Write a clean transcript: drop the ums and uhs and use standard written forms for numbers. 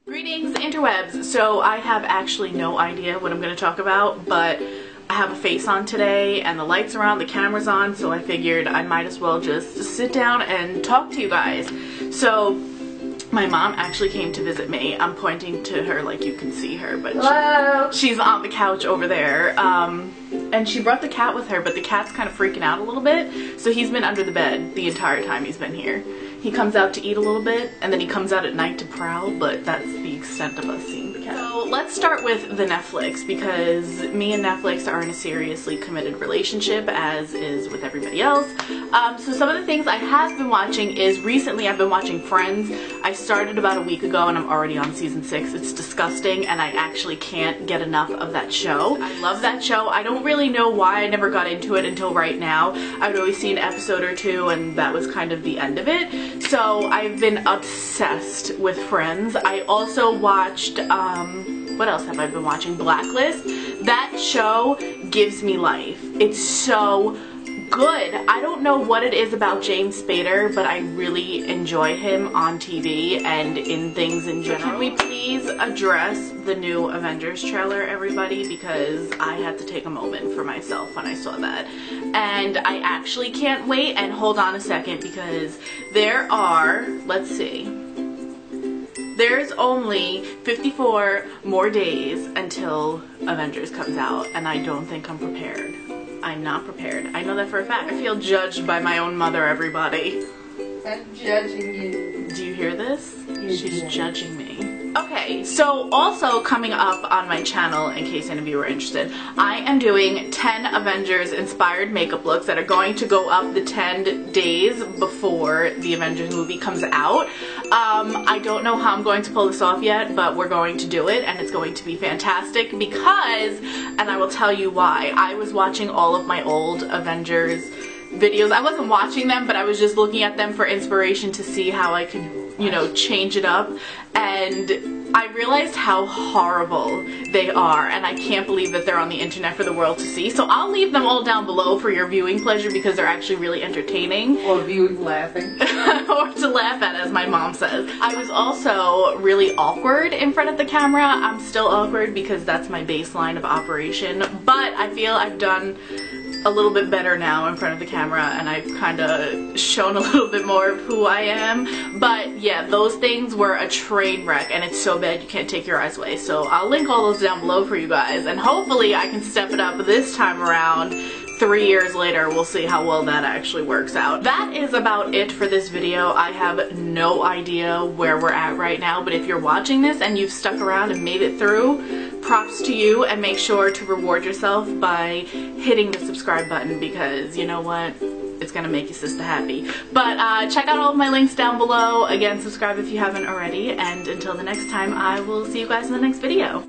Greetings, interwebs. So I have actually no idea what I'm going to talk about, but I have a face on today and the lights are on, the camera's on, so I figured I might as well just sit down and talk to you guys. So my mom actually came to visit me. I'm pointing to her like you can see her, but she's on the couch over there. And she brought the cat with her, but the cat's kind of freaking out a little bit, so he's been under the bed the entire time he's been here. He comes out to eat a little bit, and then he comes out at night to prowl, but that's the extent of us seeing the cat. So let's start with the Netflix, because me and Netflix are in a seriously committed relationship, as is with everybody else. So some of the things I have been watching is, recently I've been watching Friends. I started about a week ago and I'm already on season 6. It's disgusting and I actually can't get enough of that show. I love that show. I don't really know why I never got into it until right now. I would always see an episode or two and that was kind of the end of it. So I've been obsessed with Friends. I also watched, what else have I been watching? Blacklist. That show gives me life. It's so good. I don't know what it is about James Spader, but I really enjoy him on TV and in things in general. Can we please address the new Avengers trailer, everybody? Because I had to take a moment for myself when I saw that. And I actually can't wait. And hold on a second, because there are, let's see, there's only 54 more days until Avengers comes out, and I don't think I'm prepared. I'm not prepared. I know that for a fact. I feel judged by my own mother, everybody. I'm judging you. Do you hear this? She's judging me. Okay, so also coming up on my channel, in case any of you are interested, I am doing 10 Avengers inspired makeup looks that are going to go up the 10 days before the Avengers movie comes out. I don't know how I'm going to pull this off yet, but we're going to do it and it's going to be fantastic because, and I will tell you why, I was watching all of my old Avengers videos. I wasn't watching them, but I was just looking at them for inspiration to see how I could, you know, change it up, and I realized how horrible they are, and I can't believe that they're on the internet for the world to see. So I'll leave them all down below for your viewing pleasure because they're actually really entertaining. Or viewing laughing. Or to laugh at, as my mom says. I was also really awkward in front of the camera. I'm still awkward because that's my baseline of operation, but I feel I've done a little bit better now in front of the camera and I've kind of shown a little bit more of who I am. But yeah, those things were a train wreck and it's so bad you can't take your eyes away. So I'll link all those down below for you guys, and hopefully I can step it up this time around. 3 years later, we'll see how well that actually works out. That is about it for this video. I have no idea where we're at right now, but if you're watching this and you've stuck around and made it through, props to you, and make sure to reward yourself by hitting the subscribe button because you know what? It's gonna make your sister happy. But check out all of my links down below. Again, subscribe if you haven't already, and until the next time, I will see you guys in the next video.